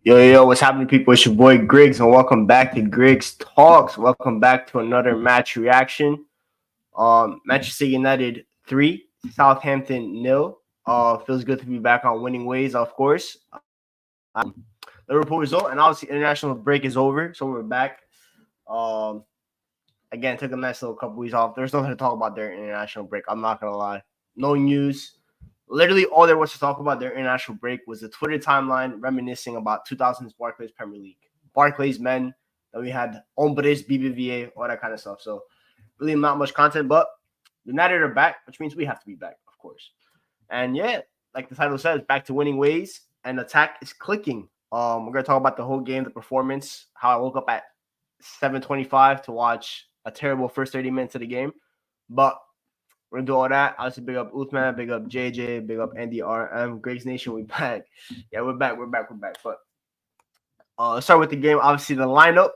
Yo, what's happening, people? It's your boy Griggs, and welcome back to Griggs Talks. Welcome back to another match reaction. Manchester United 3, Southampton nil. Feels good to be back on winning ways, of course. Liverpool result, and obviously international break is over, so we're back. Um, Again, took a nice little couple weeks off. There's nothing to talk about during international break. I'm not gonna lie. No news. Literally, all there was to talk about during international break was the Twitter timeline reminiscing about 2000s Barclays Premier League, Barclays men. Then we had Hombres, BBVA, all that kind of stuff. So really not much content, but United are back, which means we have to be back, of course. And yeah, like the title says, back to winning ways, and attack is clicking. We're gonna talk about the whole game, the performance, how I woke up at 7:25 to watch a terrible first 30 minutes of the game, but we're gonna do all that. Obviously, big up Uthman, big up JJ, big up Andy RM, Greg's Nation. We back. Yeah, we're back. But let's start with the game. Obviously, the lineup.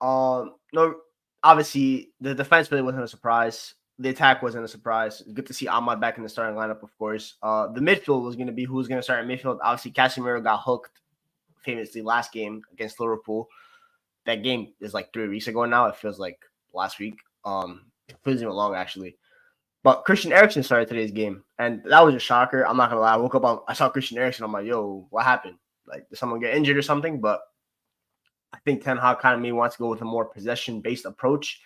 No, obviously the defense really wasn't a surprise. The attack wasn't a surprise. Good to see Ahmad back in the starting lineup, of course. The midfield was going to be who's going to start in midfield. Obviously, Casemiro got hooked famously last game against Liverpool. That game is like 3 weeks ago now. It feels like last week. It feels even long actually. But Christian Eriksen started today's game, and that was a shocker. I'm not gonna lie. I woke up, I saw Christian Eriksen. I'm like, yo, what happened? Like, did someone get injured or something? But I think Ten Hag kind of may want to go with a more possession-based approach,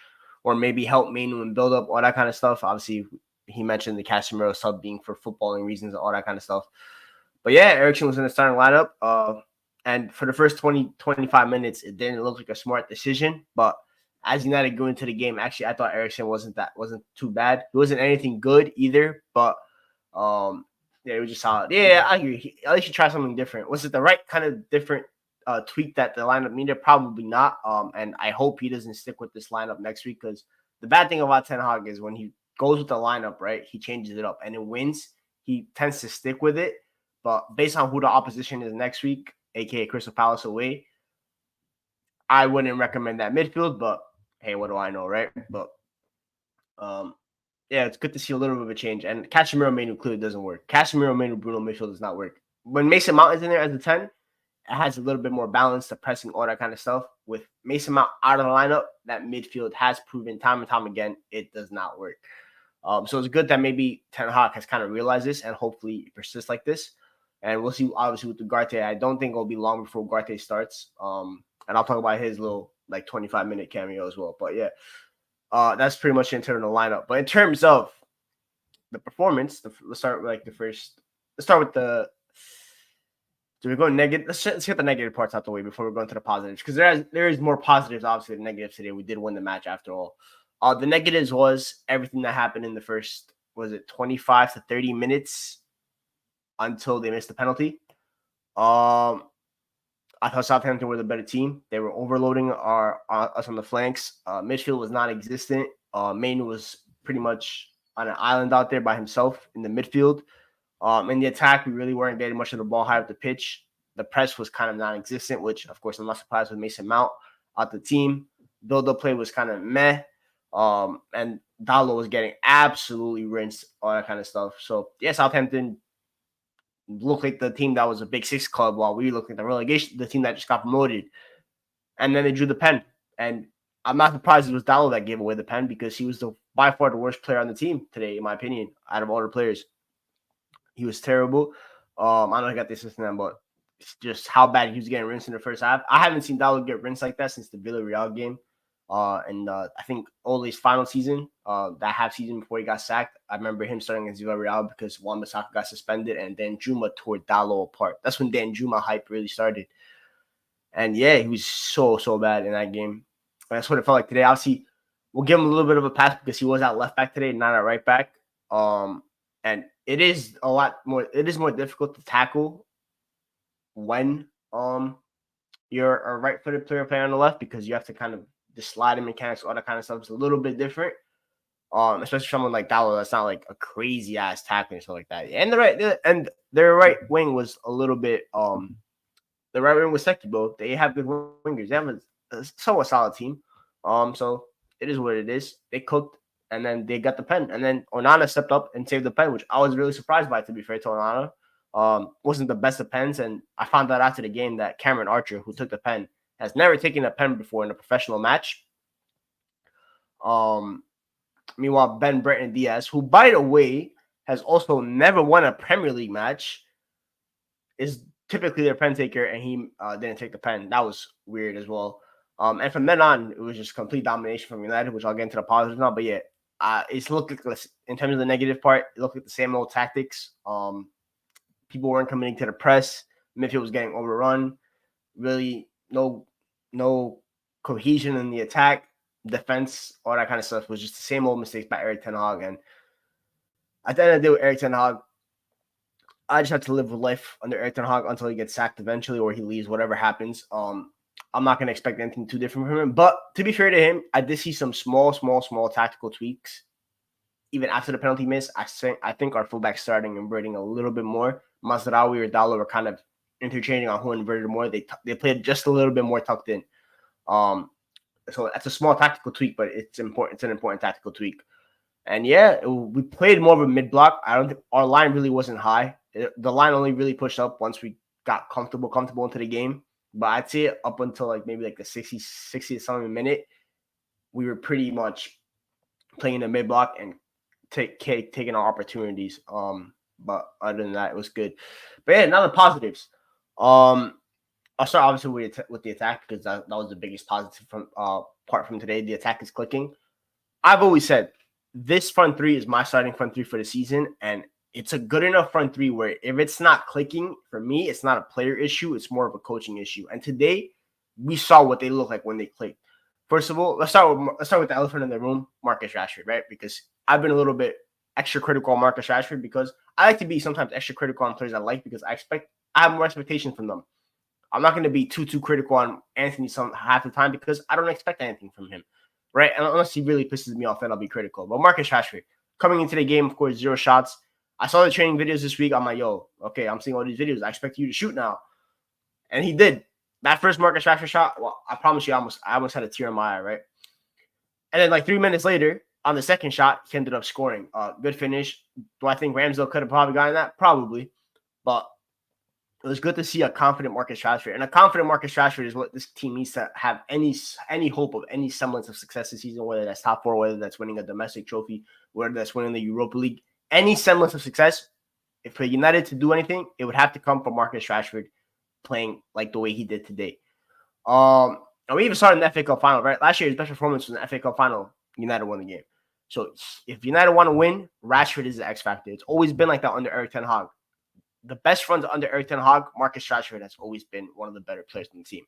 or maybe help Manu and build up all that kind of stuff. Obviously, he mentioned the Casemiro sub being for footballing reasons and all that kind of stuff. But yeah, Eriksen was in the starting lineup. And for the first 20, 25 minutes, it didn't look like a smart decision. But as United go into the game, actually, I thought Eriksen wasn't too bad. He wasn't anything good either, but yeah, it was just solid. Yeah, I agree. At least you try something different. Was it the right kind of different tweak that the lineup needed? Probably not. And I hope he doesn't stick with this lineup next week, because the bad thing about Ten Hag is when he goes with the lineup, right, he changes it up and it wins. He tends to stick with it. But based on who the opposition is next week, aka Crystal Palace away, I wouldn't recommend that midfield. But hey, what do I know, right? But yeah, it's good to see a little bit of a change. And Casemiro Manu clearly doesn't work. Casemiro Manu Bruno midfield does not work. When Mason Mount is in there as a 10, it has a little bit more balance, the pressing, all that kind of stuff. With Mason Mount out of the lineup, that midfield has proven time and time again it does not work. So it's good that maybe Ten Hag has kind of realized this and hopefully it persists like this. And we'll see, obviously, with Ugarte. I don't think it'll be long before Ugarte starts. And I'll talk about his little, like, 25-minute cameo as well. But, yeah, that's pretty much in terms of the lineup. But in terms of the performance, let's start with, like, the first – let's start with the – do we go negative? Let's get the negative parts out the way before we go into the positives, because there is more positives, obviously, than negatives today. We did win the match after all. The negatives was everything that happened in the first, 25 to 30 minutes until they missed the penalty. I thought Southampton were the better team. They were overloading us on the flanks. Midfield was non-existent. Manu was pretty much on an island out there by himself in the midfield. In the attack, we really weren't getting much of the ball high up the pitch. The press was kind of non-existent, which, of course, I'm not surprised with Mason Mount out the team. Build-up play was kind of meh. And Dalot was getting absolutely rinsed, all that kind of stuff. So, yeah, Southampton looked like the team that was a Big Six club, while we looked like the team that just got promoted. And then they drew the pen. And I'm not surprised it was Dalot that gave away the pen, because he was by far the worst player on the team today, in my opinion, out of all the players. He was terrible. I know he got the assist in, but it's just how bad he was getting rinsed in the first half. I haven't seen Dalot get rinsed like that since the Villarreal game. And I think Ole's final season, that half season before he got sacked, I remember him starting against Villarreal because Wan-Bissaka got suspended and then Juma tore Dalot apart. That's when Dan Juma hype really started. And yeah, he was so bad in that game. That's what it felt like today. Obviously, we'll give him a little bit of a pass because he was at left back today, not at right back. And it is more difficult to tackle when you're a right-footed player playing on the left, because you have to kind of the sliding mechanics, all that kind of stuff is a little bit different. Especially someone like Dalot that's not like a crazy ass tackling and stuff like that. And their right wing was a little bit the right wing was Sekibo. They have good wingers. They have a somewhat solid team. So it is what it is. They cooked and then they got the pen. And then Onana stepped up and saved the pen, which I was really surprised by, to be fair to Onana. wasn't the best of pens. And I found out after the game that Cameron Archer, who took the pen, has never taken a pen before in a professional match. Meanwhile, Ben Breton Diaz, who, by the way, has also never won a Premier League match, is typically their pen taker, and he didn't take the pen. That was weird as well. And from then on, it was just complete domination from United, which I'll get into the positives now. But yeah, it's looked like, in terms of the negative part, it looked like the same old tactics. People weren't committing to the press. Midfield was getting overrun. Really, no cohesion in the attack, defense, all that kind of stuff was just the same old mistakes by Erik ten Hag. And at the end of the day with Erik ten Hag, I just have to live with life under Erik ten Hag until he gets sacked eventually or he leaves, whatever happens. I'm not going to expect anything too different from him. But to be fair to him, I did see some small tactical tweaks. Even after the penalty miss, I think our fullback starting inverting a little bit more. Mazraoui or Dalo were kind of interchanging on who inverted more. They played just a little bit more tucked in. So that's a small tactical tweak, but it's important. It's an important tactical tweak. And yeah, we played more of a mid block. I don't think our line really wasn't high. The line only really pushed up once we got comfortable into the game. But I'd say up until like maybe like the 60 something minute, we were pretty much playing the mid block and taking our opportunities. But other than that, it was good. But yeah, now the positives. I'll start obviously with the attack because that was the biggest positive part from today. The attack is clicking. I've always said this front three is my starting front three for the season, and it's a good enough front three where if it's not clicking, for me, it's not a player issue. It's more of a coaching issue. And today, we saw what they look like when they clicked. First of all, let's start with the elephant in the room, Marcus Rashford, right? Because I've been a little bit extra critical on Marcus Rashford because I like to be sometimes extra critical on players I like because I have more expectations from them. I'm not going to be too critical on Anthony half the time because I don't expect anything from him, right? And unless he really pisses me off, then I'll be critical. But Marcus Rashford, coming into the game, of course, 0 shots. I saw the training videos this week. I'm like, yo, okay, I'm seeing all these videos. I expect you to shoot now. And he did. That first Marcus Rashford shot, well, I promise you, I almost had a tear in my eye, right? And then like 3 minutes later, on the second shot, he ended up scoring. Good finish. Do I think Ramsdale could have probably gotten that? Probably. But it was good to see a confident Marcus Rashford. And a confident Marcus Rashford is what this team needs to have any hope of any semblance of success this season, whether that's top four, whether that's winning a domestic trophy, whether that's winning the Europa League. Any semblance of success, if for United to do anything, it would have to come from Marcus Rashford playing like the way he did today. And we even saw it in the FA Cup final, right? Last year, his best performance was in the FA Cup final. United won the game. So if United want to win, Rashford is the X factor. It's always been like that under Erik ten Hag. The best runs under Erik ten Hag, Marcus Rashford has always been one of the better players in the team.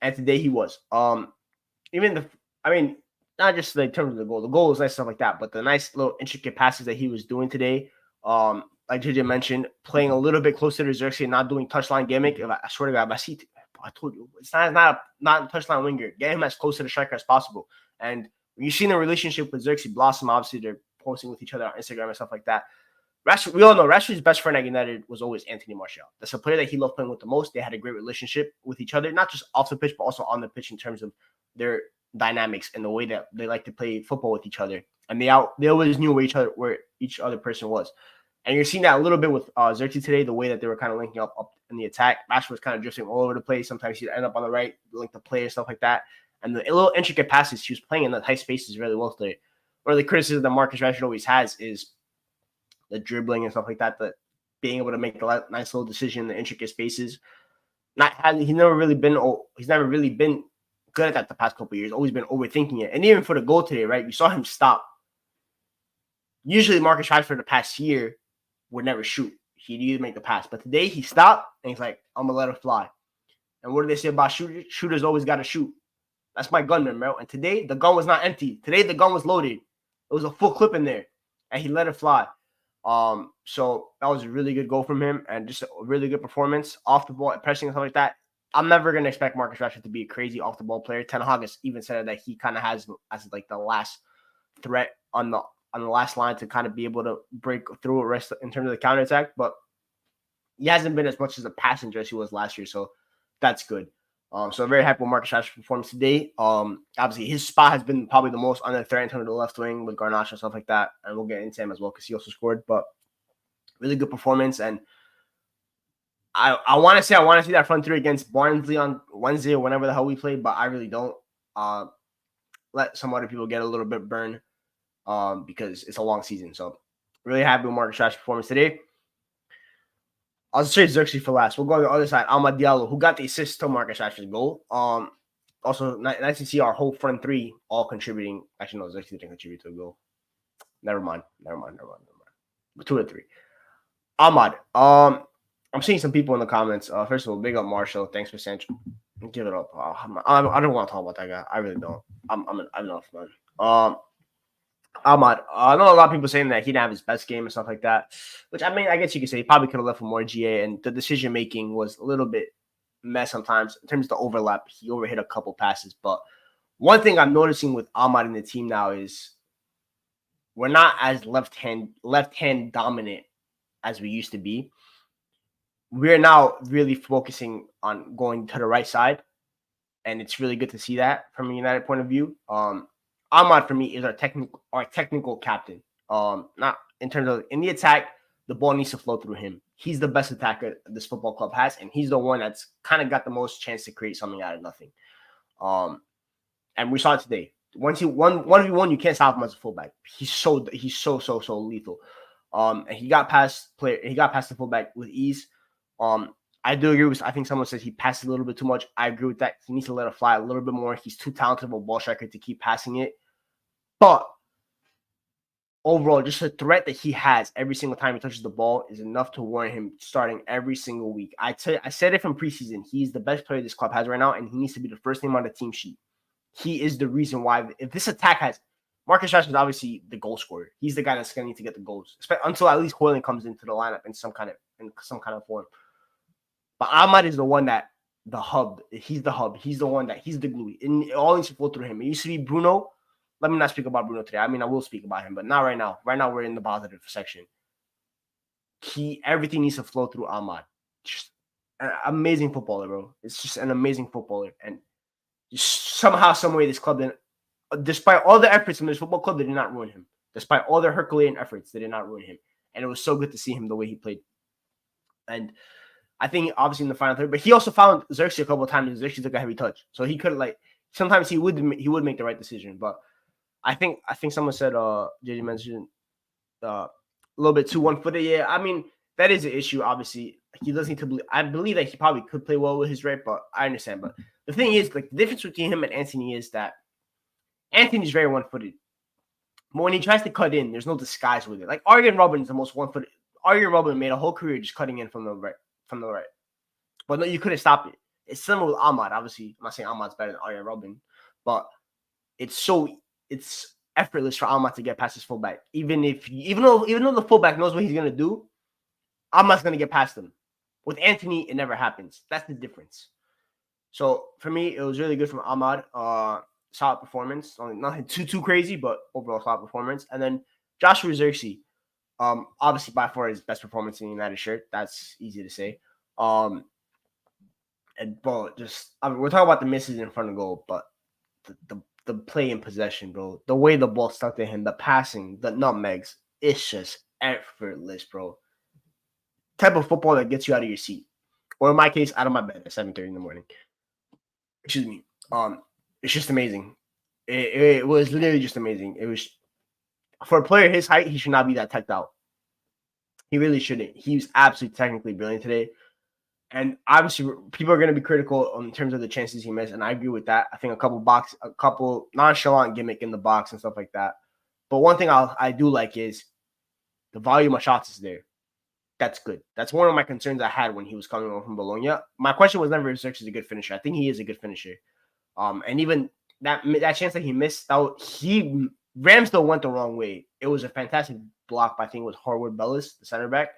And today he was. Not just in terms of the goal was nice, stuff like that, but the nice little intricate passes that he was doing today, like JJ mentioned, playing a little bit closer to Xerxes and not doing touchline gimmick. I swear to God, I told you, it's not a touchline winger. Get him as close to the striker as possible. And you've seen the relationship with Xerxes blossom. Obviously, they're posting with each other on Instagram and stuff like that. Rashford, we all know Rashford's best friend at United was always Anthony Martial. That's a player that he loved playing with the most. They had a great relationship with each other, not just off the pitch, but also on the pitch in terms of their dynamics and the way that they like to play football with each other. And they always knew where each other person was. And you're seeing that a little bit with Xerxes today, the way that they were kind of linking up in the attack. Rashford was kind of drifting all over the place. Sometimes he'd end up on the right, link the play and stuff like that. And the little intricate passes he was playing in the tight spaces really well today. One of the criticisms that Marcus Rashford always has is the dribbling and stuff like that, but being able to make a nice little decision in the intricate spaces. He's never really been good at that the past couple of years. Always been overthinking it. And even for the goal today, right? You saw him stop. Usually Marcus Rashford the past year would never shoot. He'd either make the pass. But today he stopped and he's like, I'm gonna let it fly. And what do they say about shooters? Shooters always gotta shoot. That's my gunman, bro. And today the gun was not empty. Today the gun was loaded. It was a full clip in there. And he let it fly. So that was a really good goal from him and just a really good performance off the ball, pressing and stuff like that. I'm never going to expect Marcus Rashford to be a crazy off the ball player. Ten Hag has even said that he kind of has as like the last threat on the last line to kind of be able to break through a rest in terms of the counterattack, but he hasn't been as much as a passenger as he was last year. So that's good. So I'm very happy with Marcus Rashford's performance today. Obviously his spot has been probably the most under threat in terms of the left wing with Garnacho and stuff like that. And we'll get into him as well because he also scored. But Really good performance. And I want to say I want to see that front three against Barnsley on Wednesday or whenever the hell we play, but I really don't. Let some other people get a little bit burned because it's a long season. So really happy with Marcus Rashford's performance today. I'll just say Xerxes for last. We'll go on the other side. Amad Diallo, who got the assist to Marcus Rashford's goal. Also, nice to see our whole front three all contributing. Actually, no, Xerxes didn't contribute to a goal. Never mind. But 2 or 3. Ahmad. I'm seeing some people in the comments. First of all, big up Marshall. Thanks for saying. Give it up. I don't want to talk about that guy. I really don't. I'm enough, man. Ahmad. I know a lot of people saying that he didn't have his best game and stuff like that, which I mean, I guess you could say he probably could have left for more GA, and the decision making was a little bit mess sometimes in terms of the overlap. He overhit a couple passes, but one thing I'm noticing with Ahmad in the team now is we're not as left hand dominant as we used to be. We're now really focusing on going to the right side, and it's really good to see that from a United point of view. Ahmad for me is our technical captain. Not in terms of in the attack, the ball needs to flow through him. He's the best attacker this football club has, and he's the one that's kind of got the most chance to create something out of nothing. And we saw it today. Once he 1v1, you can't stop him as a fullback. He's so lethal. And he got past the fullback with ease. I do agree with. I think someone says he passed a little bit too much. I agree with that. He needs to let it fly a little bit more. He's too talented of a ball striker to keep passing it. But overall, just the threat that he has every single time he touches the ball is enough to warrant him starting every single week. I said it from preseason. He's the best player this club has right now, and he needs to be the first name on the team sheet. He is the reason why. If this attack has Marcus Rashford is obviously the goal scorer. He's the guy that's going to need to get the goals, until at least Hoyland comes into the lineup in some kind of form. But Ahmad is the one that the hub. He's the hub. He's the one that he's the glue. And it all needs to flow through him. It used to be Bruno. Let me not speak about Bruno today. I mean, I will speak about him, but not right now. Right now, we're in the positive section. Everything needs to flow through Ahmad. Just an amazing footballer, bro. It's just an amazing footballer. And somehow, some way, this club didn't. Despite all the efforts in this football club, they did not ruin him. Despite all their Herculean efforts, they did not ruin him. And it was so good to see him the way he played. And I think obviously in the final third, but he also found Xerxes a couple of times. Xerxes took a heavy touch, so he could sometimes he would make the right decision. But I think someone said JJ mentioned a little bit too one-footed. Yeah, I mean that is an issue. Obviously, he does need to believe. I believe that he probably could play well with his right, but I understand. But the thing is, the difference between him and Anthony is that Anthony's very one-footed. But when he tries to cut in, there's no disguise with it. Like Arjen Robben is the most one-footed. Arjen Robben made a whole career just cutting in from the right. But no, you couldn't stop it. It's similar with Ahmad. Obviously, I'm not saying Ahmad's better than Arjen Robben, but it's effortless for Ahmad to get past his fullback. Even though the fullback knows what he's gonna do, Ahmad's gonna get past him. With Anthony, it never happens. That's the difference. So for me, it was really good from Ahmad. Solid performance. Nothing too crazy, but overall solid performance. And then Joshua Xerxes. Obviously by far his best performance in the United shirt. That's easy to say. We're talking about the misses in front of goal, but the play in possession, bro. The way the ball stuck to him, the passing, the nutmegs, it's just effortless, bro. Type of football that gets you out of your seat, or in my case, out of my bed at 7:30 in the morning. Excuse me. It's just amazing. It was literally just amazing. It was. For a player his height, he should not be that teched out. He really shouldn't. He was absolutely technically brilliant today. And obviously, people are going to be critical in terms of the chances he missed, and I agree with that. I think a couple nonchalant gimmick in the box and stuff like that. But one thing I do like is the volume of shots is there. That's good. That's one of my concerns I had when he was coming over from Bologna. My question was never if Xerxes is a good finisher. I think he is a good finisher. And even that chance that he missed, Ramsdale went the wrong way. It was a fantastic block by, I think it was Harwood Bellis, the center back.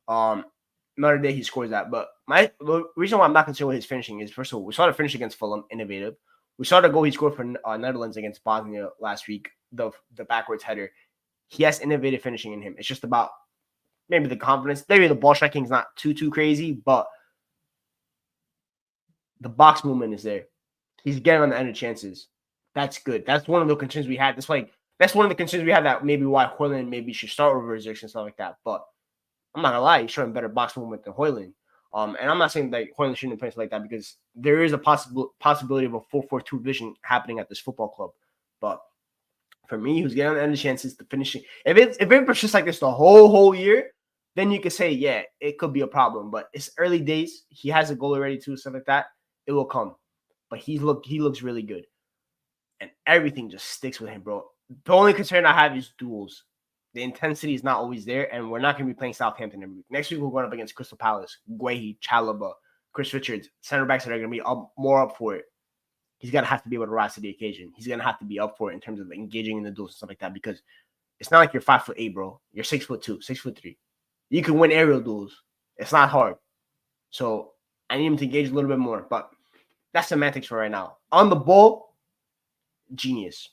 Another day he scores that. But the reason why I'm not concerned with his finishing is, first of all, we saw the finish against Fulham, innovative. We saw the goal he scored for Netherlands against Bosnia last week, the backwards header. He has innovative finishing in him. It's just about maybe the confidence. Maybe the ball striking is not too crazy, but the box movement is there. He's getting on the end of chances. That's good. That's one of the concerns we had. That's one of the concerns we had, that maybe why Hoyland maybe should start over Xerxes and stuff like that. But I'm not gonna lie, he's showing better box movement than Hoyland. And I'm not saying that Hoyland shouldn't play like that because there is a possibility of a 4-4-2 vision happening at this football club. But for me, who's getting any chances to finish it, if it persists like this the whole year, then you could say, yeah, it could be a problem. But it's early days. He has a goal already too, stuff like that. It will come. But he looks really good. And everything just sticks with him, bro. The only concern I have is duels. The intensity is not always there, and we're not going to be playing Southampton every week. Next week, we're going up against Crystal Palace, Guehi, Chalaba, Chris Richards, center backs that are going to be more up for it. He's going to have to be able to rise to the occasion. He's going to have to be up for it in terms of engaging in the duels and stuff like that because it's not like you're 5'8", bro. You're 6'2", 6'3". You can win aerial duels. It's not hard. So I need him to engage a little bit more, but that's semantics for right now. On the ball, genius.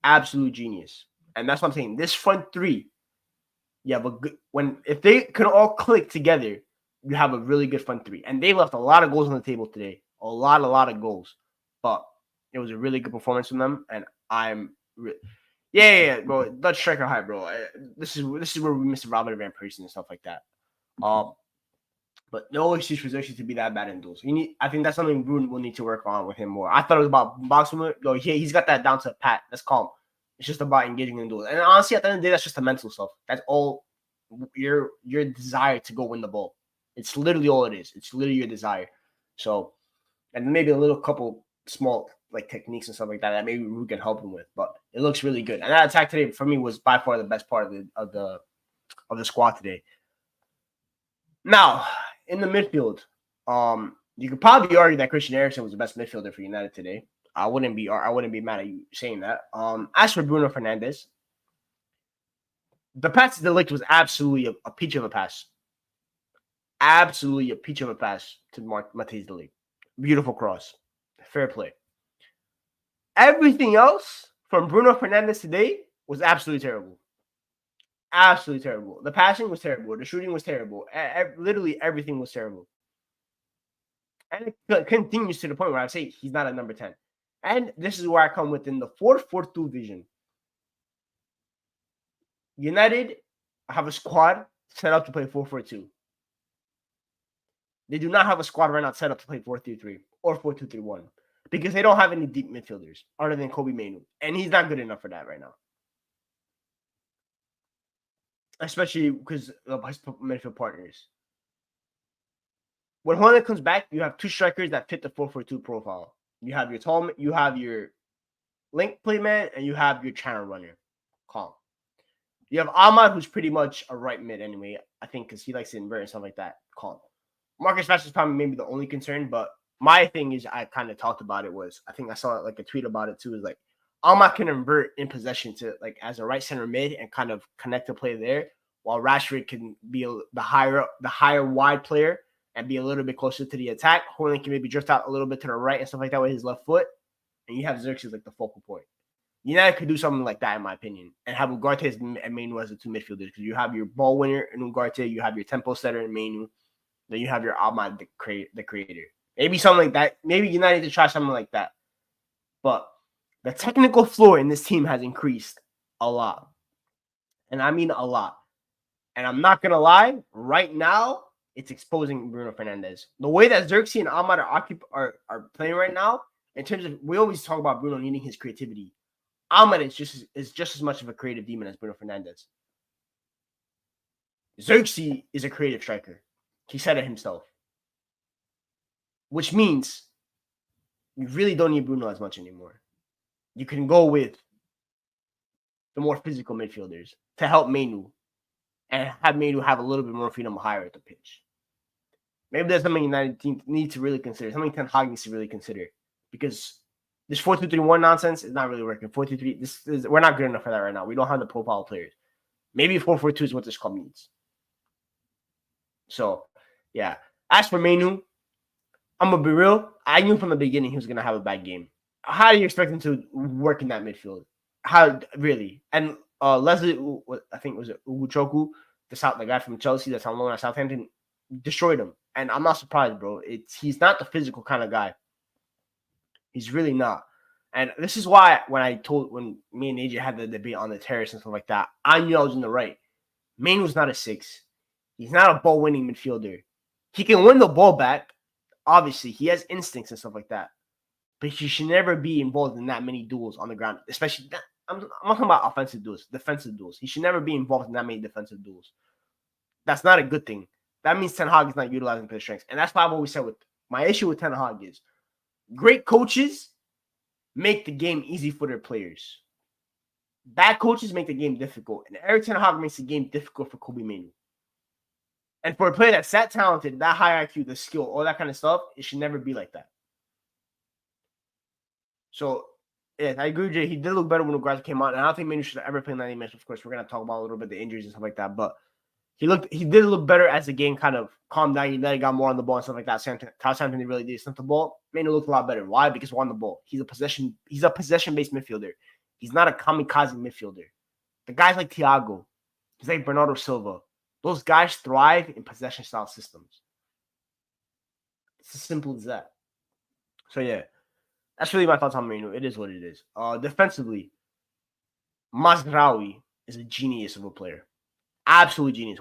Absolute genius. And that's what I'm saying. This front three, you have a good if they can all click together, you have a really good front three. And they left a lot of goals on the table today. A lot of goals. But it was a really good performance from them. And I'm bro. Dutch striker high, bro. This is where we missed Robert Van Persie and stuff like that. But no excuse for Xerxes to be that bad in duels. I think that's something Bruno will need to work on with him more. I thought it was about box movement. Yo, he's got that down to pat. That's calm. It's just about engaging in duels. And honestly, at the end of the day, that's just the mental stuff. That's all your desire to go win the ball. It's literally all it is. It's literally your desire. So, and maybe a little couple small like techniques and stuff like that maybe we can help him with. But it looks really good. And that attack today for me was by far the best part of the squad today. Now, in the midfield, you could probably argue that Christian Eriksen was the best midfielder for United today. I wouldn't be mad at you saying that. As for Bruno Fernandes, the pass to De Ligt was absolutely a peach of a pass. Absolutely a peach of a pass to Matthijs De Ligt. Beautiful cross. Fair play. Everything else from Bruno Fernandes today was absolutely terrible. Absolutely terrible. The passing was terrible. The shooting was terrible. Literally everything was terrible. And it continues to the point where I say he's not a number 10. And this is where I come within the 4-4-2 vision. United have a squad set up to play 4-4-2. They do not have a squad right now set up to play 4-3-3 or 4-2-3-1 because they don't have any deep midfielders other than Kobe Mainoo. And he's not good enough for that right now. Especially because of his midfield partners. When Hoyland comes back, you have two strikers that fit the 4-4-2 profile. You have your link play man, and you have your channel runner. Calm. You have Ahmad, who's pretty much a right mid anyway, I think, because he likes to invert and stuff like that. Calm. Marcus Rashford is probably maybe the only concern, but my thing is I kind of talked about it was, I think I saw like a tweet about it too, is like Ahmad can invert in possession to like as a right center mid and kind of connect the play there, while Rashford can be the higher wide player and be a little bit closer to the attack. Hoyland can maybe drift out a little bit to the right and stuff like that with his left foot. And you have Xerxes like the focal point. United could do something like that, in my opinion, and have Ugarte and Mainoo as the two midfielders because you have your ball winner in Ugarte, you have your tempo setter in Mainoo, then you have your Ahmad, the creator. Maybe something like that. Maybe United to try something like that. But the technical floor in this team has increased a lot. And I mean a lot. And I'm not going to lie, right now, it's exposing Bruno Fernandes. The way that Xerxes and Ahmad are playing right now, in terms of, we always talk about Bruno needing his creativity. Ahmad is just as much of a creative demon as Bruno Fernandes. Xerxes is a creative striker. He said it himself. Which means you really don't need Bruno as much anymore. You can go with the more physical midfielders to help Mainoo and have Mainoo have a little bit more freedom higher at the pitch. Maybe that's something United team needs to really consider. Something Ten Hag needs to really consider. Because this 4-2-3-1 nonsense is not really working. 4-2-3, we're not good enough for that right now. We don't have the profile players. Maybe 4-4-2 is what this club needs. So, yeah. As for Mainoo, I'm going to be real. I knew from the beginning he was going to have a bad game. How do you expect him to work in that midfield? How, really? And Leslie, I think it was Ugochukwu, the guy from Chelsea that's on loan at Southampton, destroyed him. And I'm not surprised, bro. He's not the physical kind of guy. He's really not. And this is why when me and AJ had the debate on the terrace and stuff like that, I knew I was in the right. Mainoo's not a 6. He's not a ball-winning midfielder. He can win the ball back. Obviously, he has instincts and stuff like that. But he should never be involved in that many duels on the ground, especially I'm not talking about offensive duels, defensive duels. He should never be involved in that many defensive duels. That's not a good thing. That means Ten Hag is not utilizing his strengths. And that's why I've always said with my issue with Ten Hag is great coaches make the game easy for their players. Bad coaches make the game difficult. And Eric Ten Hag makes the game difficult for Kobe Manu. And for a player that's that talented, that high IQ, the skill, all that kind of stuff, it should never be like that. So, yeah, I agree with you. He did look better when Ugarte came out. And I don't think Manu should have ever played 90 minutes. Of course, we're going to talk about a little bit the injuries and stuff like that. But he did look better as the game kind of calmed down. He got more on the ball and stuff like that. Southampton really did stuff the ball. Manu looked a lot better. Why? Because we're on the ball. He's a possession-based midfielder. He's not a kamikaze midfielder. The guys like Thiago, he's like Bernardo Silva. Those guys thrive in possession-style systems. It's as simple as that. So, yeah. That's really my thoughts on Manu. It is what it is. Defensively, Mazraoui is a genius of a player. Absolute genius.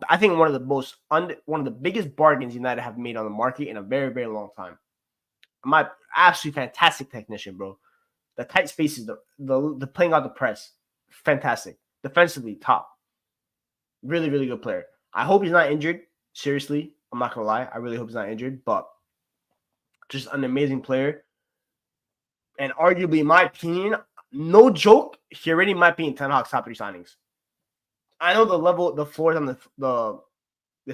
I think one of the biggest bargains United have made on the market in a very, very long time. My absolutely fantastic technician, bro. The tight spaces, the playing out the press, fantastic. Defensively, top. Really, really good player. I hope he's not injured. Seriously, I'm not gonna lie. I really hope he's not injured, but just an amazing player. And arguably, in my opinion, no joke, he already might be in Ten Hag's top 3 signings. I know the floors on the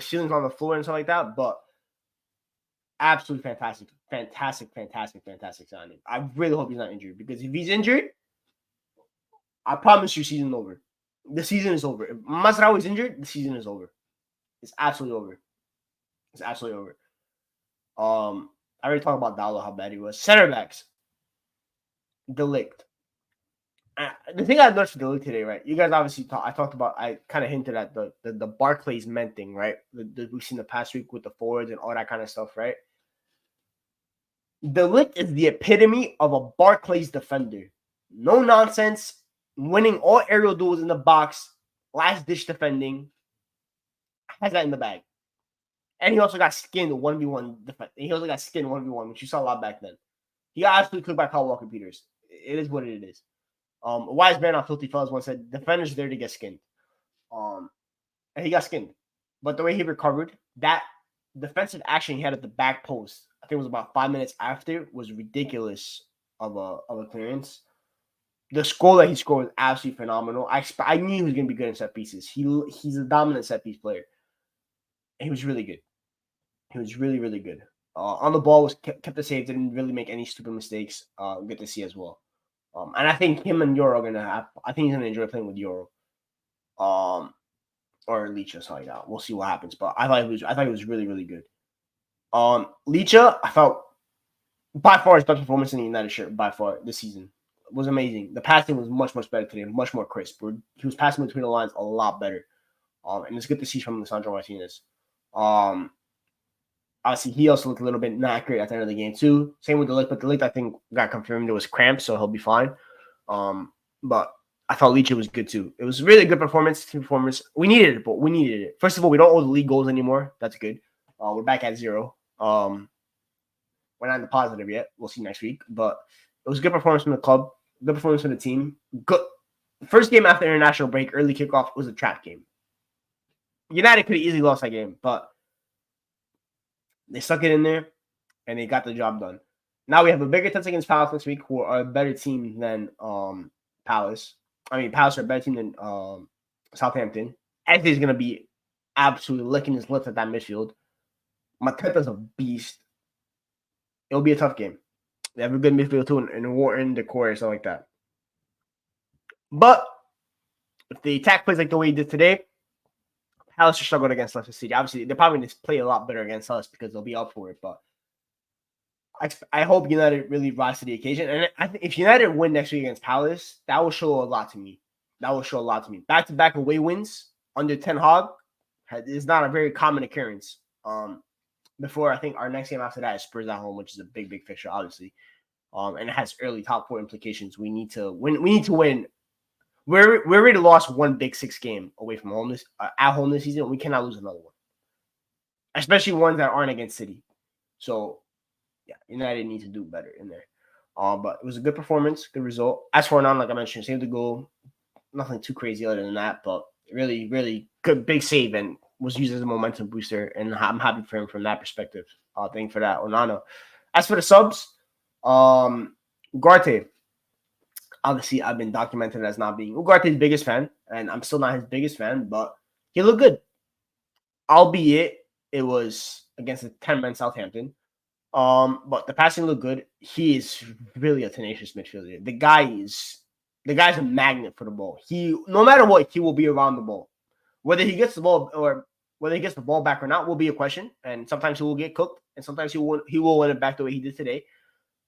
ceilings on the floor and stuff like that, but absolutely fantastic signing. I really hope he's not injured, because if he's injured, I promise you, season over. The season is over. If Mazraoui is injured, the season is over. It's absolutely over. It's absolutely over. I already talked about Dalo, how bad he was. Center backs. De Ligt. The thing I noticed with De Ligt today, right? You guys obviously I kind of hinted at the Barclays men thing, right? We've seen the past week with the forwards and all that kind of stuff, right? De Ligt is the epitome of a Barclays defender. No nonsense, winning all aerial duels in the box, last ditch defending, has that in the bag. And he also got skinned 1v1 defense. He also got skinned 1v1, which you saw a lot back then. He got absolutely cooked by Kyle Walker-Peters. It is what it is. A wise man on Filthy Fellas once said, defenders are there to get skinned. And he got skinned. But the way he recovered, that defensive action he had at the back post, I think it was about 5 minutes after, was ridiculous of a clearance. The score that he scored was absolutely phenomenal. I knew he was going to be good in set pieces. He's a dominant set piece player. And he was really good. He was really, really good. On the ball, kept the save, didn't really make any stupid mistakes. Good to see as well. And I think him and Euro are gonna he's gonna enjoy playing with Euro. Or Licha, sorry, now we'll see what happens. But I thought it was really, really good. Licha, I felt by far his best performance in the United shirt by far this season. It was amazing. The passing was much, much better today, much more crisp. He was passing between the lines a lot better. And it's good to see from Lisandro Martinez. Obviously, he also looked a little bit not great at the end of the game, too. Same with De Ligt, but De Ligt, I think, got confirmed it was cramps, so he'll be fine. But I thought Licha was good, too. It was a really good performance, team performance. We needed it, but we needed it. First of all, we don't owe the league goals anymore. That's good. We're back at 0. We're not in the positive yet. We'll see next week. But it was a good performance from the club, good performance from the team. Good. First game after international break, early kickoff, was a trap game. United could have easily lost that game, but they stuck it in there, and they got the job done. Now we have a bigger test against Palace next week, who are a better team than Palace. I mean, Palace are a better team than Southampton. Anthony's going to be absolutely licking his lips at that midfield. Mateta's a beast. It'll be a tough game. They have a good midfield, too, and Wharton, Decore, and stuff like that. But if the attack plays like the way he did today, Palace struggled against Leicester City. Obviously, they're probably going to play a lot better against us because they'll be up for it. But I hope United really rise to the occasion. And if United win next week against Palace, that will show a lot to me. Back-to-back away wins under Ten Hag is not a very common occurrence. Before, I think our next game after that is Spurs at home, which is a big, big fixture, obviously. And it has early top 4 implications. We need to win. We need to win We're already lost one Big Six game away from home at home this season. We cannot lose another one, especially ones that aren't against City. So yeah, United need to do better in there. But it was a good performance, good result. As for Nan, like I mentioned, saved the goal. Nothing too crazy other than that, but really, really good big save and was used as a momentum booster. And I'm happy for him from that perspective. Thank you for that, Onana. As for the subs, Ugarte. Obviously, I've been documented as not being Ugarte's biggest fan, and I'm still not his biggest fan, but he looked good. Albeit it was against a 10-man Southampton. But the passing looked good. He is really a tenacious midfielder. The guy's a magnet for the ball. He, no matter what, he will be around the ball. Whether he gets the ball or whether he gets the ball back or not will be a question. And sometimes he will get cooked, and sometimes he will win it back the way he did today.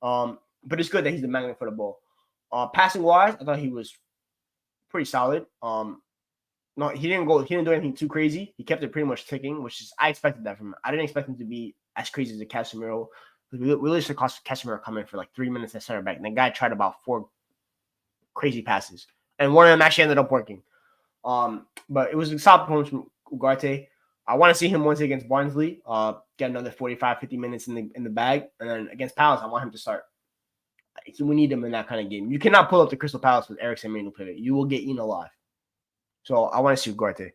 But it's good that he's the magnet for the ball. Passing wise, I thought he was pretty solid. No, he didn't do anything too crazy. He kept it pretty much ticking, which is I expected that from him. I didn't expect him to be as crazy as a Casemiro. We literally saw Casemiro come in for like 3 minutes at center back, and the guy tried about 4 crazy passes, and one of them actually ended up working. But it was a solid performance from Ugarte. I want to see him once against Barnsley. Get another 45, 50 minutes in the bag, and then against Palace, I want him to start. We need him in that kind of game. You cannot pull up the Crystal Palace with Eriksen Mainu play. You will get eaten alive. So I want to see Ugarte.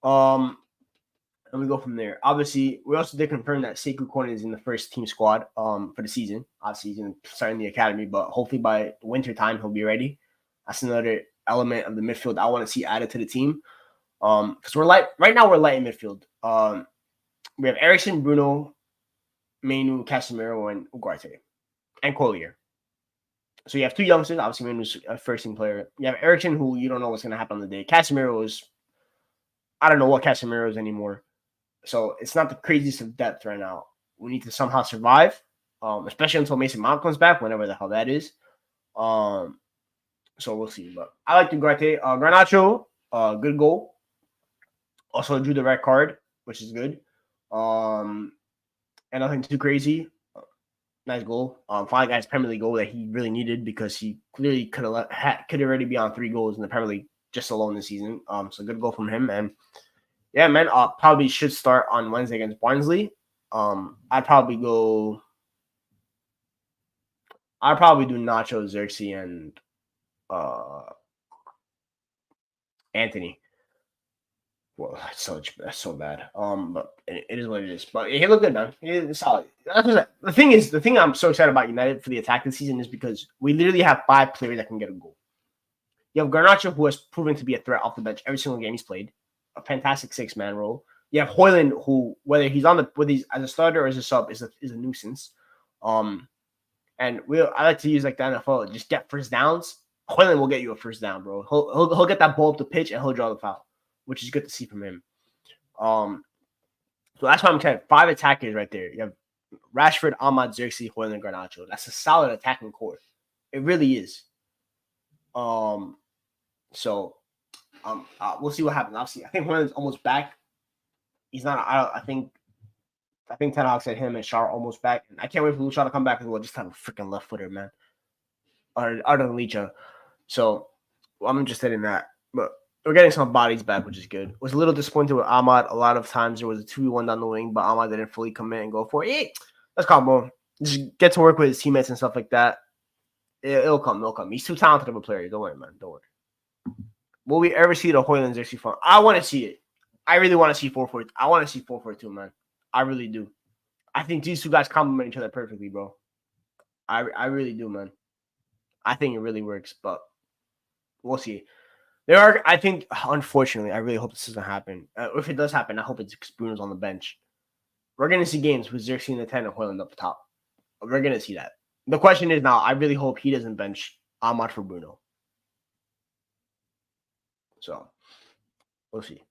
And we go from there. Obviously, we also did confirm that Sekou Koné is in the first team squad for the season. Obviously, he's going to start in the academy, but hopefully by winter time, he'll be ready. That's another element of the midfield I want to see added to the team. Because right now we're light in midfield. We have Eriksen, Bruno, Mainu, Casemiro, and Ugarte, and Collier. So you have 2 youngsters. Obviously, Mainu's a first-team player. You have Eriksen, who you don't know what's going to happen on the day. Casemiro is, I don't know what Casemiro is anymore. So it's not the craziest of depth right now. We need to somehow survive, especially until Mason Mount comes back, whenever the hell that is. So we'll see. But I like Ugarte. Garnacho, good goal. Also drew the red card, which is good. And nothing too crazy. Nice goal. Finally got his Premier League goal that he really needed because he clearly could already be on 3 goals in the Premier League just alone this season. So good goal from him. And yeah, man, probably should start on Wednesday against Barnsley. I'd probably do Nacho, Xerxes, and Anthony. Well, that's so bad. But it is what it is. But he looked good, man. He's solid. The thing I'm so excited about United for the attack this season is because we literally have 5 players that can get a goal. You have Garnacho, who has proven to be a threat off the bench every single game he's played. A fantastic 6-man role. You have Højlund, who whether he's as a starter or as a sub is a nuisance. And I like to use like the NFL, just get first downs. Højlund will get you a first down, bro. He'll get that ball up the pitch and he'll draw the foul, which is good to see from him. So that's why I'm telling you, 5 attackers right there. You have Rashford, Ahmad, Xerxes, Højlund, and Garnacho. That's a solid attacking core. It really is. So we'll see what happens. Obviously, I think Højlund's almost back. He's not. I think Ten Hag said him and Shaw are almost back. And I can't wait for Lucha to come back as well. Just have a freaking left footer, man. Other than Licha. So I'm interested in that. But we're getting some bodies back, which is good. Was a little disappointed with Ahmad. A lot of times there was a 2v1 down the wing, but Ahmad didn't fully commit and go for it. Hey, let's call him. Just get to work with his teammates and stuff like that. It'll come. He's too talented of a player. Don't worry, man. Don't worry. Will we ever see the Højlund Xerxes front? I want to see it. I really want to see 4-4. I want to see 4-4-2, man. I really do. I think these 2 guys complement each other perfectly, bro. I really do, man. I think it really works, but we'll see. I think, unfortunately, I really hope this doesn't happen. If it does happen, I hope it's because Bruno's on the bench. We're going to see games with Xerxes in the 10 and Højlund up the top. We're going to see that. The question is now, I really hope he doesn't bench Ahmad for Bruno. So, we'll see.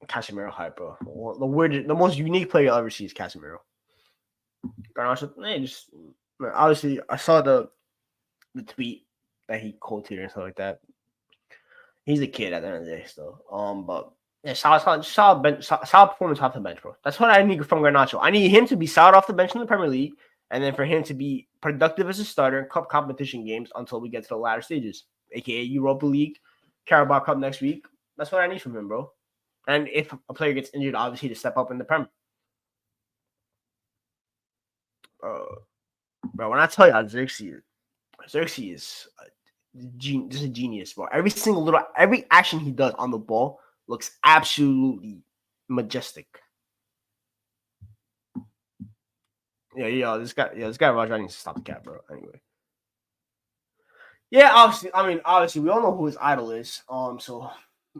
Casemiro hype, bro. The most unique player you'll ever see is Casemiro. Garnacho, obviously, I saw the tweet that he quoted and stuff like that. He's a kid at the end of the day, still. But yeah, solid performance off the bench, bro. That's what I need from Garnacho. I need him to be solid off the bench in the Premier League, and then for him to be productive as a starter in cup competition games until we get to the latter stages, aka Europa League, Carabao Cup next week. That's what I need from him, bro. And if a player gets injured, obviously to step up in the Prem. Bro, when I tell you Xerxes is just a genius, bro. Every action he does on the ball looks absolutely majestic. This guy Roger needs to stop the cap, bro. Anyway. Yeah, obviously, we all know who his idol is. So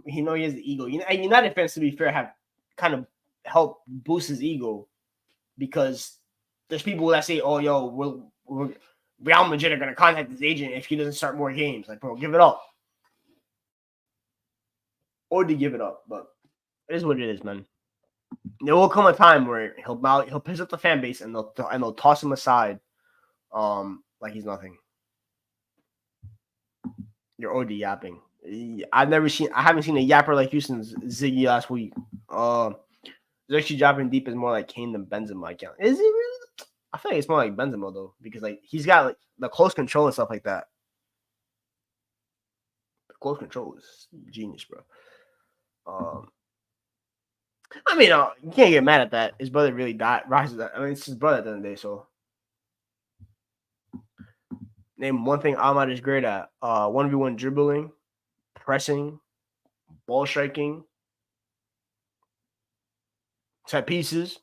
he has the ego. United fans, to be fair, have kind of helped boost his ego because there's people that say, "Oh, we're Real Madrid are gonna contact his agent if he doesn't start more games." Like, bro, give it up, or to give it up. But it is what it is, man. There will come a time where he'll piss up the fan base and they'll toss him aside, like he's nothing. You're OD yapping. I haven't seen a yapper like you since Ziggy last week. He's actually dropping deep is more like Kane than Benzema. Is he really? I feel like it's more like Benzema though, because like he's got like the close control and stuff like that. The close control is genius, bro. You can't get mad at that. His brother really died. It's his brother at the end of the day. So, name one thing Ahmad is great at: 1v1 dribbling, pressing, ball striking, set pieces.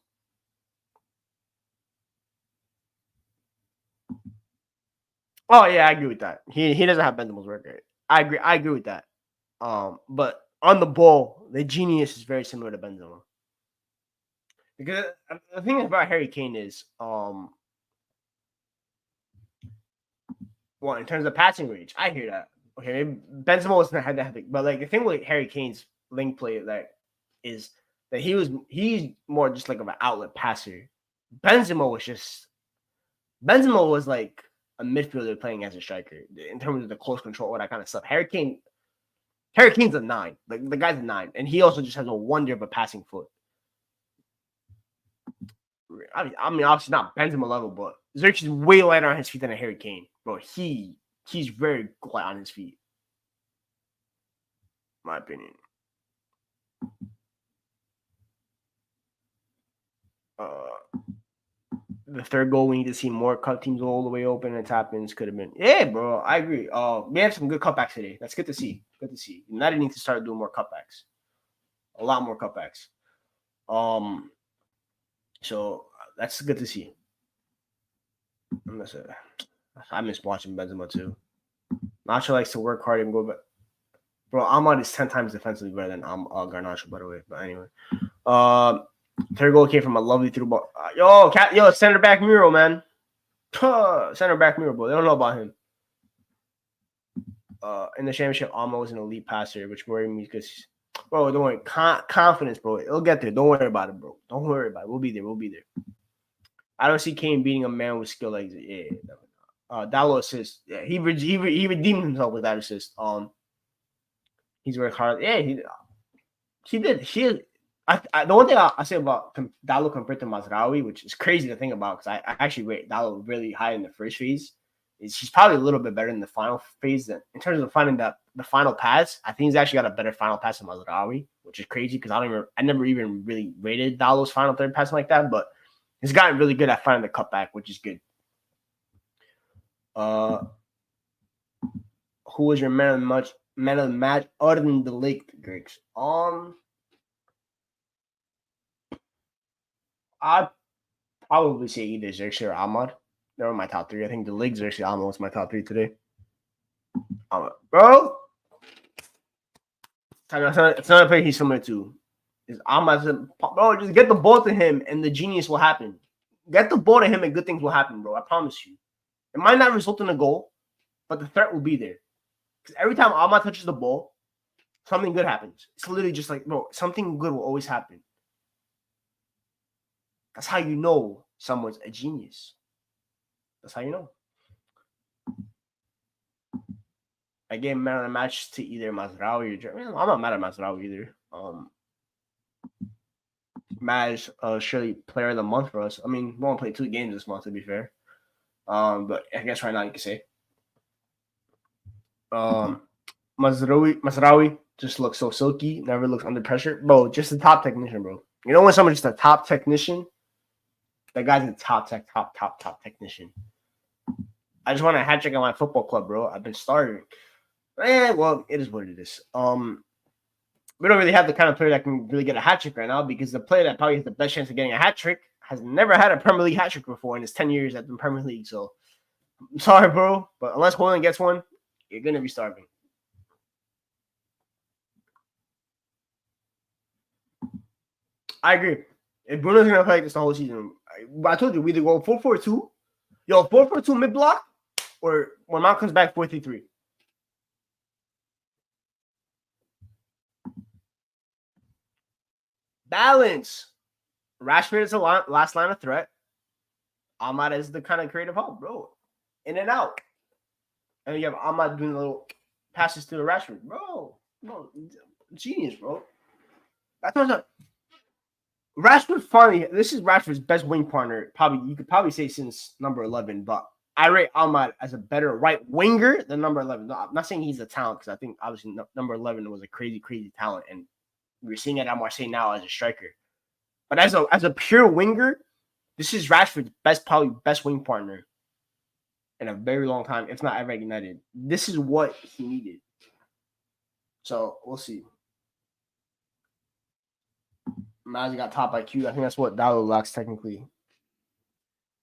Oh yeah, I agree with that. He doesn't have Benzema's work rate. I agree with that. But on the ball, the genius is very similar to Benzema. Because the thing about Harry Kane is, well, in terms of passing range, I hear that. Okay, maybe Benzema wasn't had that, but like the thing with Harry Kane's link play is that he's more just like of an outlet passer. Benzema was like a midfielder playing as a striker in terms of the close control, all that kind of stuff. Harry Kane's a 9. Like the guy's a 9, and he also just has a wonder of a passing foot. I mean, obviously not Benzema level, but Xerxes is way lighter on his feet than a Harry Kane, bro. He's very light on his feet, my opinion. The third goal, we need to see more cut teams all the way open and tap-ins. Could have been, yeah, bro. I agree. We have some good cutbacks today. That's good to see. Good to see. United need to start doing more cutbacks, a lot more cutbacks. So that's good to see. I miss watching Benzema too. Nacho likes to work hard and go back. Bro, Ahmad is 10 times defensively better than Garnacho, by the way. But anyway, third goal came from a lovely through ball. Center back Muro, man. Center back Muro, bro. They don't know about him. In the championship, Ahmad was an elite passer, which worried me because, bro, don't worry. Confidence, bro. It'll get there. Don't worry about it, bro. Don't worry about it. We'll be there. I don't see Kane beating a man with skill like Dalot assist. Yeah, he redeemed himself with that assist. He's worked hard. Yeah, he did. The one thing I say about Dalot compared to Mazraoui, which is crazy to think about, because I actually rate Dalot really high in the first phase, is he's probably a little bit better in the final phase. Than in terms of finding the final pass, I think he's actually got a better final pass than Mazraoui, which is crazy because I never even really rated Dalot's final third pass like that, but he's gotten really good at finding the cutback, which is good. Who was your man of the match other than the Lake Griggs? I'd probably say either Xerxes or Ahmad. They were my top 3. I think the League Xerxes Ahmad was my top 3 today. Bro, it's not a player he's similar to. Is Ahmad? Bro, just get the ball to him and the genius will happen. Get the ball to him and good things will happen, bro. I promise you. It might not result in a goal, but the threat will be there. Because every time Ahmad touches the ball, something good happens. It's literally just like, bro, something good will always happen. That's how you know someone's a genius. That's how you know. I gave man of the match to either Mazraoui or Jeremy. I'm not mad at Mazraoui either. Maj, surely player of the month for us. I mean, we only played 2 games this month, to be fair. But I guess right now you can say Mazraoui just looks so silky, never looks under pressure, bro. Just a top technician, bro. You know when someone's just a top technician, that guy's a top technician. I just want a hat trick on my football club, bro. I've been starving. Well, it is what it is. We don't really have the kind of player that can really get a hat trick right now because the player that probably has the best chance of getting a hat trick has never had a Premier League hat trick before in his 10 years at the Premier League. So I'm sorry, bro, but unless Haaland gets one, you're gonna be starving. I agree. If Bruno's gonna play like this the whole season, I told you we either go 4-4-2, 4-4-2 mid block, or when Mount comes back 4-3-3. Balance. Rashford is the last line of threat. Ahmad is the kind of creative help, bro. In and out. And you have Ahmad doing little passes to the Rashford. Bro, genius, bro. That's what I'm saying. Rashford finally, this is Rashford's best wing partner, probably you could probably say since number 11, but I rate Ahmad as a better right winger than number 11. No, I'm not saying he's a talent because I think obviously number 11 was a crazy talent, and we're seeing it at Marseille now as a striker. But as a pure winger, this is Rashford's probably best wing partner in a very long time, if not ever at United. This is what he needed. So we'll see. Maz got top IQ. I think that's what Dallo lacks technically.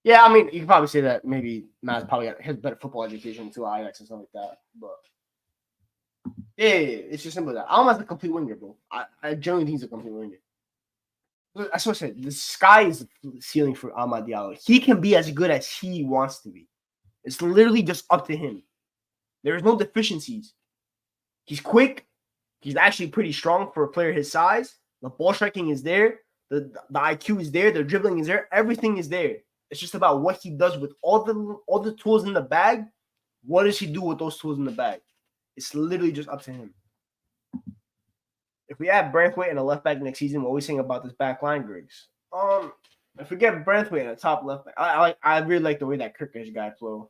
Yeah, I mean, you can probably say that maybe Maz probably got his better football education to Ajax and stuff like that. But yeah, it's just simple as that. Almost a complete winger, bro. I genuinely think he's a complete winger. That's what I said. The sky is the ceiling for Amad Diallo. He can be as good as he wants to be. It's literally just up to him. There is no deficiencies. He's quick. He's actually pretty strong for a player his size. The ball striking is there. The IQ is there. The dribbling is there. Everything is there. It's just about what he does with all the tools in the bag. What does he do with those tools in the bag? It's literally just up to him. If we add Branthwaite and a left back next season, what are we saying about this back line, Griggs? If we get Branthwaite and a top left back, I really like the way that Kirkish guy flow.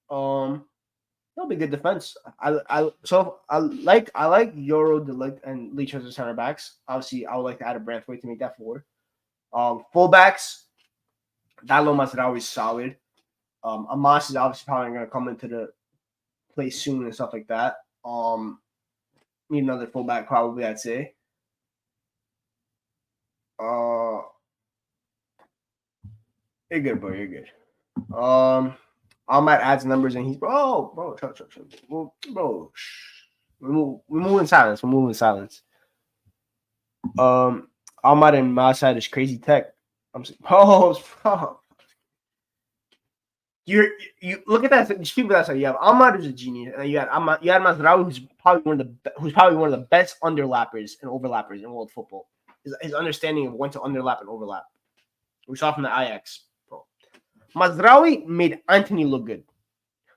That'll be good defense. I like Euro, Delict, and Leach as center backs. Obviously, I would like to add a Branthwaite to make that 4. Fullbacks, Dallo Mazraoui is solid. Amos is obviously probably going to come into the play soon and stuff like that. Need another fullback probably, I'd say. You're good, bro. You're good. Ahmad adds numbers and he's bro. We move in silence. We're moving in silence. Ahmad and Masad is crazy tech. I'm saying, you look at that. Just people that side. You have Ahmad who's a genius, and you had Mazraoui who's probably one of the best underlappers and overlappers in world football. His understanding of when to underlap and overlap. We saw from the Ajax. Bro. Mazraoui made Anthony look good.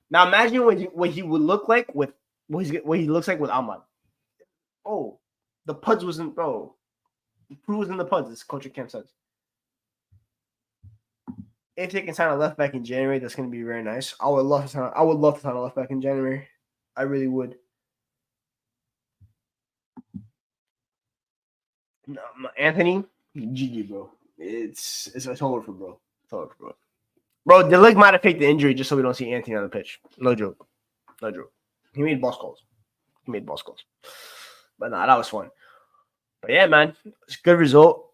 Now imagine what he would look like with what he looks like with Ahmad. Oh, the puds wasn't bro. The proof was in the puds, as Coach Camp says. If they can sign a left back in January, that's going to be very nice. I would love to sign a left back in January. I really would. No, Anthony, GG, bro. It's over for bro. It's over for bro. Bro, the leg might have faked the injury just so we don't see Anthony on the pitch. No joke. He made boss calls. But nah, that was fun. But yeah, man, it's a good result.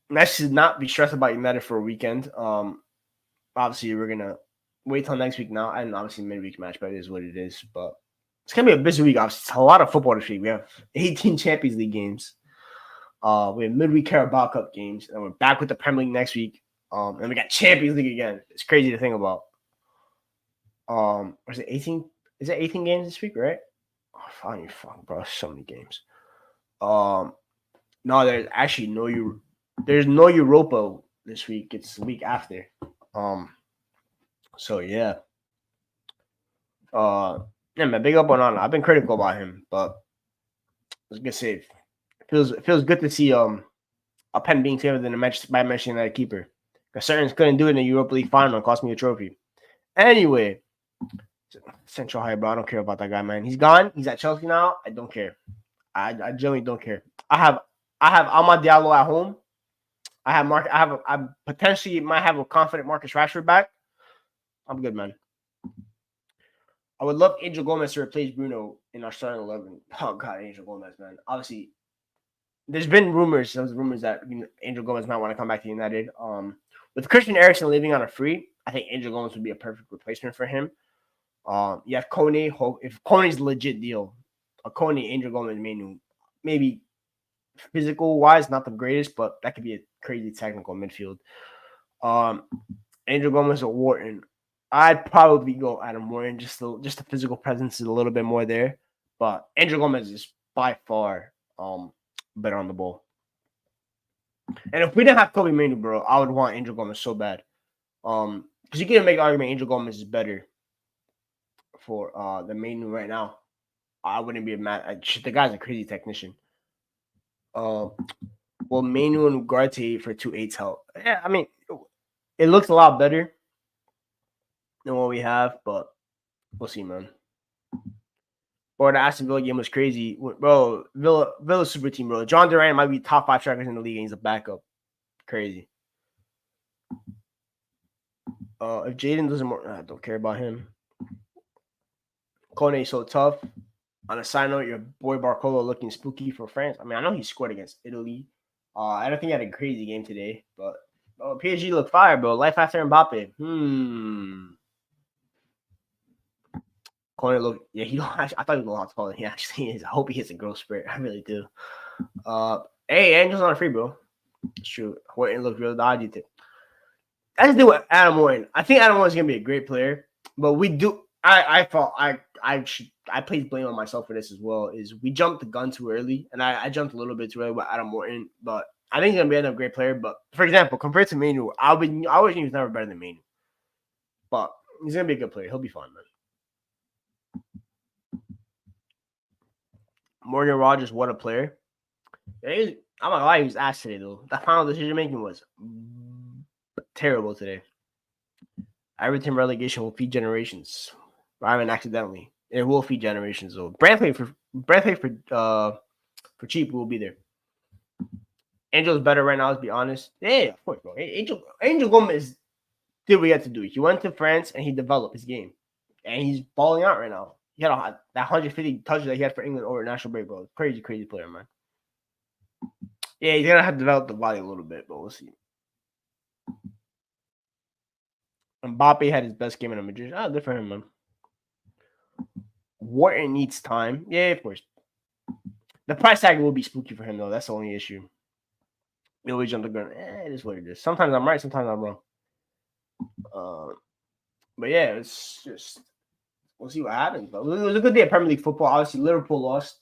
Nice to not be stressed about United for a weekend. Obviously, we're gonna wait till next week now, and obviously midweek match, but it is what it is. But it's gonna be a busy week. Obviously, it's a lot of football this week. We have 18 Champions League games. We have midweek Carabao Cup games, and we're back with the Premier League next week. And we got Champions League again. It's crazy to think about. Is it 18? Is it 18 games this week, right? Oh, fine, bro. So many games. No, there's actually there's no Europa this week. It's the week after. So yeah. Yeah, man, big up on Anna. I've been critical about him, but it was a good save. It feels good to see a pen being favored than by mentioning that keeper. Because Certain couldn't do it in the Europa League final and cost me a trophy. Anyway, Central High, bro. I don't care about that guy, man. He's gone. He's at Chelsea now. I don't care. I genuinely don't care. I have Amad Diallo at home. I potentially might have a confident Marcus Rashford back. I'm good, man. I would love Angel Gomez to replace Bruno in our starting 11. Oh God, Angel Gomez, man. Obviously, there's been rumors that Angel Gomez might want to come back to United. With Christian Eriksen leaving on a free, I think Angel Gomez would be a perfect replacement for him. You have Kone. If Kone's a legit deal, a Kone, Angel Gomez, maybe physical wise, not the greatest, but that could be a crazy technical midfield. Angel Gomez or Wharton. I'd probably go Adam Wharton. Just the physical presence is a little bit more there, but Angel Gomez is by far better on the ball. And if we didn't have Kobe Mainoo, bro, I would want Angel Gomez so bad. Because you can make an argument Angel Gomez is better for the Mainoo right now. I wouldn't be mad. The guy's a crazy technician. Well, Mainoo and Ugarte for 2/8 help. Yeah, I mean, it looks a lot better than what we have, but we'll see, man. Or the Aston Villa game was crazy, bro. Villa super team, bro. John Durant might be top 5 strikers in the league, and he's a backup. Crazy. If Jaden doesn't, I don't care about him. Kone so tough. On a side note, your boy Barcola looking spooky for France. I mean, I know he scored against Italy. I don't think he had a crazy game today, but PSG looked fire, bro. Life after Mbappe. Kone look, yeah, he don't. I thought he was a lot taller than he actually is. I hope he hits a growth spurt. I really do. Hey, Angel's on a free, bro. It's true. Horton looked real dodgy too. I just do with Adam Horton. I think Adam Horton's gonna be a great player, but we do. I placed blame on myself for this as well. Is we jumped the gun too early, and I jumped a little bit too early with Adam Horton, but I think he's gonna be a great player. But for example, compared to Mainoo, I wish he was never better than Mainoo, but he's gonna be a good player. He'll be fine, man. Morgan Rogers, what a player! I'm not lie, he was ass today though. That final decision making was terrible today. Everton relegation will feed generations. I mean, accidentally, it will feed generations though. Brantley for cheap will be there. Angel's better right now. Let's be honest. Yeah, of course, bro. Angel Gomez did what he had to do. He went to France and he developed his game, and he's balling out right now. He had that 150 touches that he had for England over national break, bro. Crazy player, man. Yeah, he's gonna have to develop the body a little bit, but we'll see. Mbappe had his best game in a Madrid. Good for him, man. Wharton needs time. Yeah, of course. The price tag will be spooky for him, though. That's the only issue. We always jump the gun. It is what it is. Sometimes I'm right, sometimes I'm wrong. But yeah, it's just we'll see what happens. But it was a good day of Premier League football. Obviously, Liverpool lost.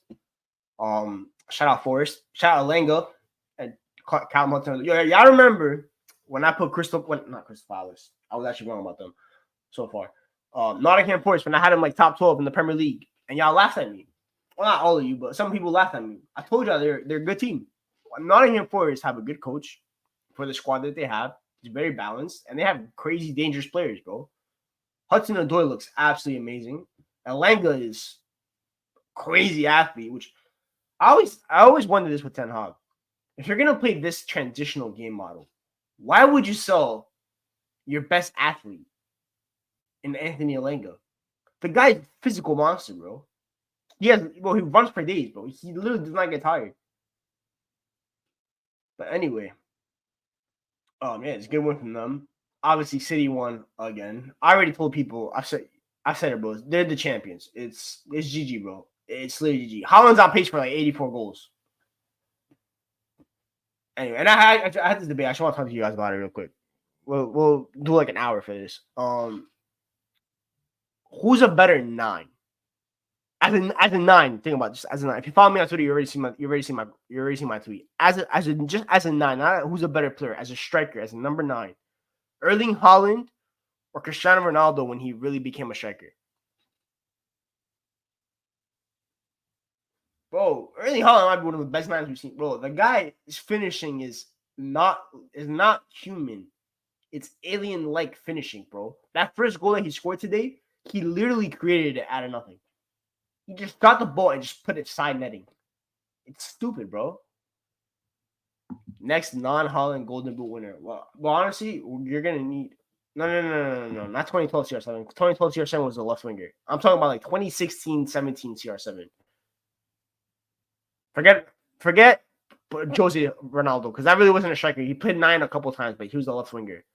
Shout out Forrest. Shout out Lenga and Callum Hudson. Y'all remember when I put not Crystal Palace. I was actually wrong about them so far. Nottingham Forest, when I had them like top 12 in the Premier League, and y'all laughed at me. Well, not all of you, but some people laughed at me. I told y'all they're a good team. Nottingham Forest have a good coach for the squad that they have. It's very balanced, and they have crazy dangerous players, bro. Hudson-Odoi looks absolutely amazing. Elanga is crazy athlete, which I always wonder this with Ten Hag. If you're gonna play this transitional game model, why would you sell your best athlete in Anthony Elanga? The guy's a physical monster, bro. He runs for days, bro. He literally does not get tired. But anyway, it's a good win from them. Obviously, City won again. I already told people. I said it, bro. They're the champions. It's GG, bro. It's literally GG. Holland's on pace for like 84 goals. Anyway, and I had this debate. I just want to talk to you guys about it real quick. We'll do like an hour for this. Who's a better 9? As a 9, think about this. As a 9, if you follow me on Twitter, you already see my tweet. As a 9, not who's a better player, as a striker, as a number 9, Erling Haaland or Cristiano Ronaldo when he really became a striker. Bro, Erling Haaland might be one of the best 9s we've seen. Bro, the guy's finishing is not human. It's alien-like finishing, bro. That first goal that he scored today, he literally created it out of nothing. He just got the ball and just put it side netting. It's stupid, bro. Next non-Holland Golden Boot winner. Well, honestly, you're gonna need no, not 2012 CR7. 2012 CR7 was a left winger. I'm talking about like 2016, 17 CR7. Forget Jose Ronaldo, because that really wasn't a striker. He played 9 a couple times, but he was a left winger.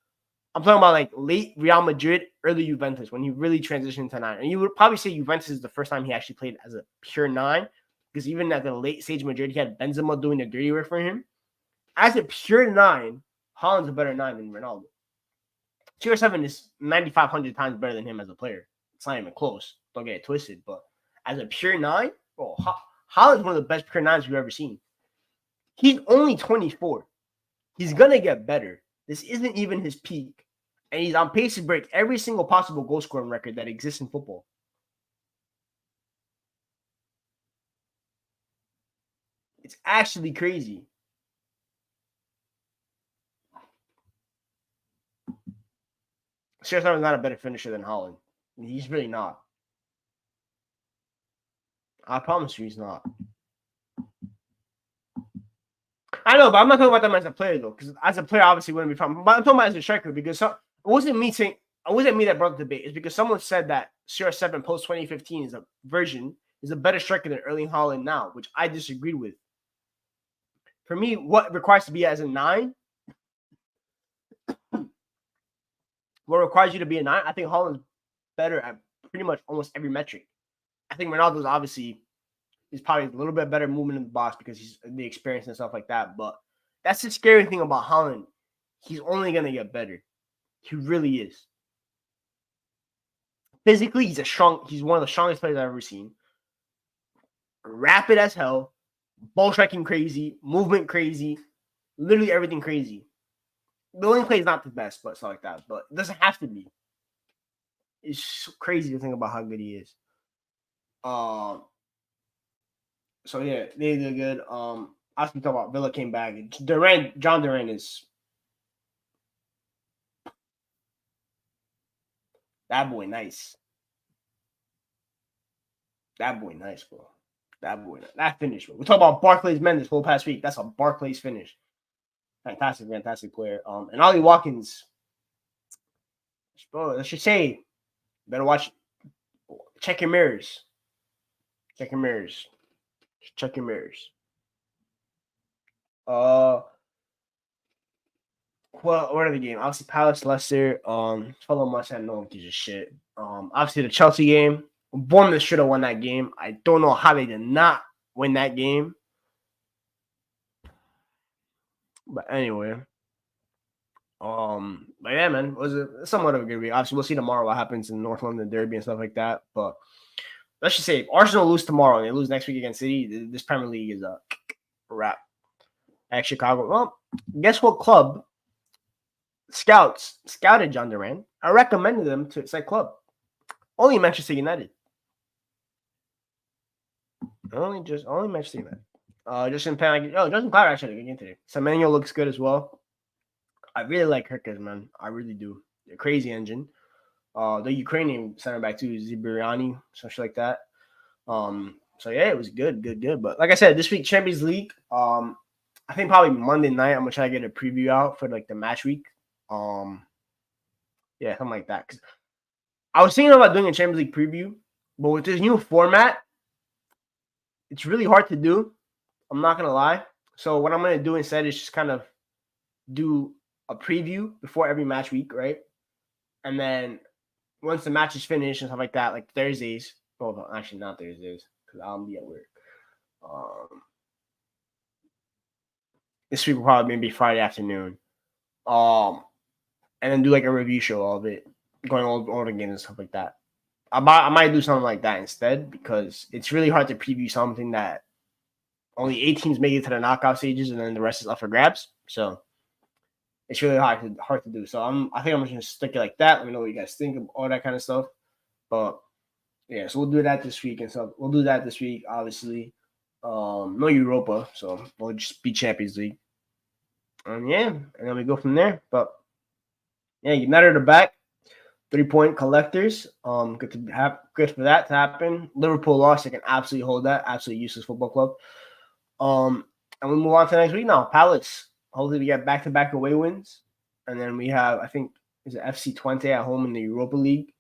I'm talking about like late Real Madrid, early Juventus, when he really transitioned to 9. And you would probably say Juventus is the first time he actually played as a pure 9, because even at the late stage Madrid, he had Benzema doing the dirty work for him. As a pure 9, Haaland's a better 9 than Ronaldo. CR7 is 9,500 times better than him as a player. It's not even close. Don't get it twisted. But as a pure 9, bro, Haaland's one of the best pure 9s we've ever seen. He's only 24. He's going to get better. This isn't even his peak. And he's on pace to break every single possible goal scoring record that exists in football. It's actually crazy. CR7 is not a better finisher than Haaland. He's really not. I promise you he's not. I know, but I'm not talking about them as a player, though, because as a player, obviously, wouldn't be problem. But I'm talking about as a striker, because it wasn't me that brought the debate. It's because someone said that CR7 post 2015 is a better striker than Erling Haaland now, which I disagreed with. For me, what requires to be as a 9? What requires you to be a 9? I think Haaland's better at pretty much almost every metric. I think Ronaldo's obviously is probably a little bit better movement in the box because he's the experience and stuff like that. But that's the scary thing about Haaland. He's only going to get better. He really is. Physically, he's one of the strongest players I've ever seen. Rapid as hell. Ball striking crazy. Movement crazy. Literally everything crazy. The only play is not the best, but stuff like that. But it doesn't have to be. It's so crazy to think about how good he is. So yeah, they did good. I was talking about Villa came back. John Duran is that boy nice. That boy nice, bro. That finish, bro. We talk about Barclays men this whole past week. That's a Barclays finish. Fantastic player. And Ollie Watkins, bro, let's just say, better watch. Check your mirrors. Check your mirrors. Well, what are the game? Obviously, Palace, Leicester. Follow much. I no one gives a shit. Obviously the Chelsea game. Bournemouth should have won that game. I don't know how they did not win that game. But anyway, but yeah, man, it was somewhat of a good week. Obviously, we'll see tomorrow what happens in North London Derby and stuff like that. But let's just say if Arsenal lose tomorrow and they lose next week against City, this Premier League is a wrap. At Chicago, well, guess what club scouted John Duran? I recommended them to said club. Only Manchester United. Only Manchester United. Justin Cloud actually had a good game today. Semenyo looks good as well. I really like Herkes, man. I really do. A crazy engine. The Ukrainian center back too, Zibiriani, something like that. So yeah, it was good. But like I said, this week Champions League. I think probably Monday night I'm gonna try to get a preview out for like the match week. Yeah, something like that. 'Cause I was thinking about doing a Champions League preview, but with this new format, it's really hard to do. I'm not gonna lie. So what I'm gonna do instead is just kind of do a preview before every match week, right? And then once the match is finished and stuff like that, like Thursdays. Well, actually not Thursdays because I'll be at work. This week will probably be Friday afternoon. And then do like a review show of it, going all the games and stuff like that. I might do something like that instead because it's really hard to preview something that only 8 teams make it to the knockout stages and then the rest is up for grabs. So it's really hard to do. So I think I'm just gonna stick it like that. Let me know what you guys think of all that kind of stuff. But yeah, so we'll do that this week and stuff. We'll do that this week, obviously. No Europa, so we'll just be Champions League. Yeah, and then we go from there. But Yeah, United are back. 3-point collectors. Good for that to happen. Liverpool lost. They can absolutely hold that. Absolutely useless football club. And we move on to next week now. Palace. Hopefully we get back-to-back away wins. And then we have, I think, is it FC Twente at home in the Europa League.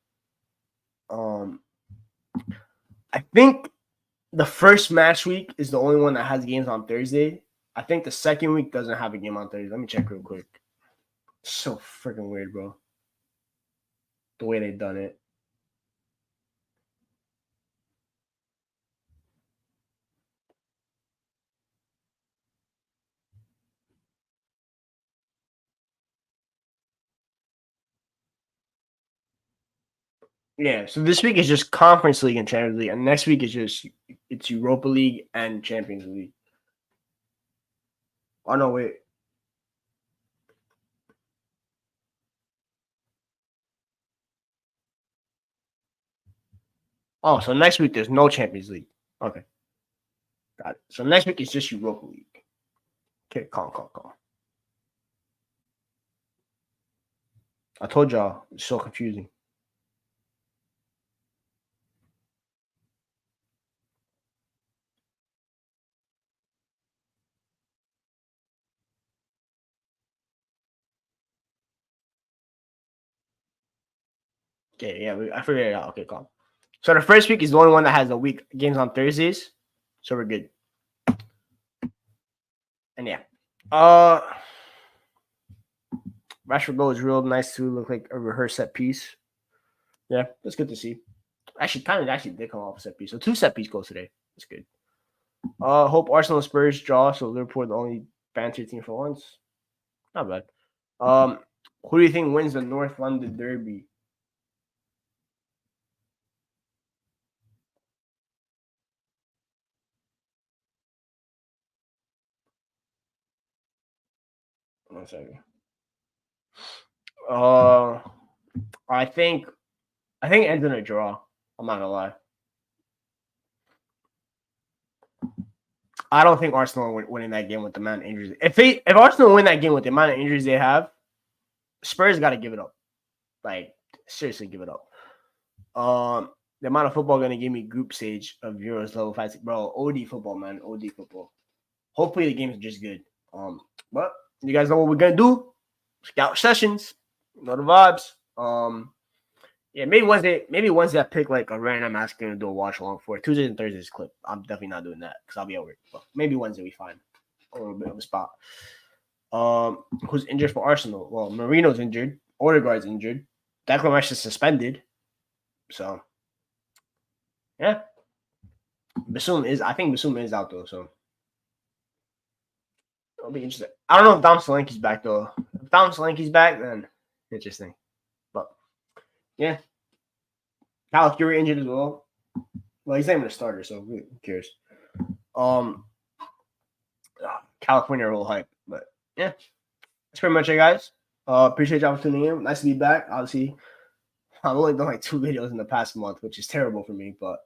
I think the first match week is the only one that has games on Thursday. I think the second week doesn't have a game on Thursday. Let me check real quick. So freaking weird, bro. The way they've done it. Yeah, so this week is just Conference League and Champions League, and next week is just it's Europa League and Champions League. Oh no, wait. Oh, so next week there's no Champions League. Okay, got it. So next week is just Europa League. Okay, calm. I told y'all it's so confusing. Okay, yeah, I figured it out. Okay, calm. So the first week is the only one that has a week games on Thursdays, so we're good. And yeah, Rashford goal is real nice to look like a rehearsed set piece. Yeah, that's good to see. Actually did come off a set piece. So 2 set piece goals today. That's good. Hope Arsenal and Spurs draw, so Liverpool the only banter team for once. Not bad. Who do you think wins the North London Derby? One second. I think it ends in a draw. I'm not gonna lie. I don't think Arsenal are winning that game with the amount of injuries. If Arsenal win that game with the amount of injuries they have, Spurs got to give it up. Like seriously, give it up. The amount of football gonna give me group stage of Euros level 5, bro. OD football, man. OD football. Hopefully the game's just good. But you guys know what we're gonna do. Scout sessions. You know the vibes. Yeah, maybe Wednesday I pick like a random ass game to do a watch along for. Tuesdays and Thursdays clip. I'm definitely not doing that because I'll be at work. But maybe Wednesday we find a little bit of a spot. Who's injured for Arsenal? Well, Marino's injured. Odegaard's injured. Declan Rice is suspended. So yeah. I think Basum is out though, so it'll be interesting. I don't know if Dom Solanke's back though. If Dom Solanke's back, then interesting. But yeah. Cal Fury injured as well. Well, he's not even a starter, so who cares? California roll hype, but yeah, that's pretty much it, guys. Appreciate y'all for tuning in. Nice to be back. Obviously, I've only done like 2 videos in the past month, which is terrible for me, but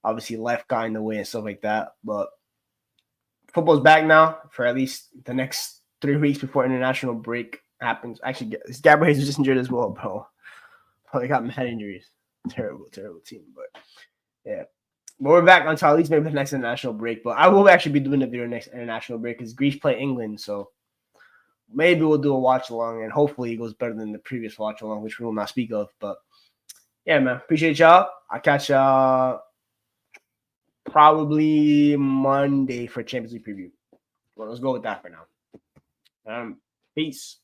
obviously life got in the way and stuff like that. But football's back now for at least the next 3 weeks before international break happens. Actually, Gabriel Jesus just injured as well, bro. They got mad injuries. Terrible team, but yeah. But we're back until at least maybe the next international break. But I will actually be doing a video next international break because Greece play England, so maybe we'll do a watch along, and hopefully it goes better than the previous watch along, which we will not speak of. But yeah, man, appreciate y'all. I'll catch y'all probably Monday for Champions League preview. Well, let's go with that for now. Peace.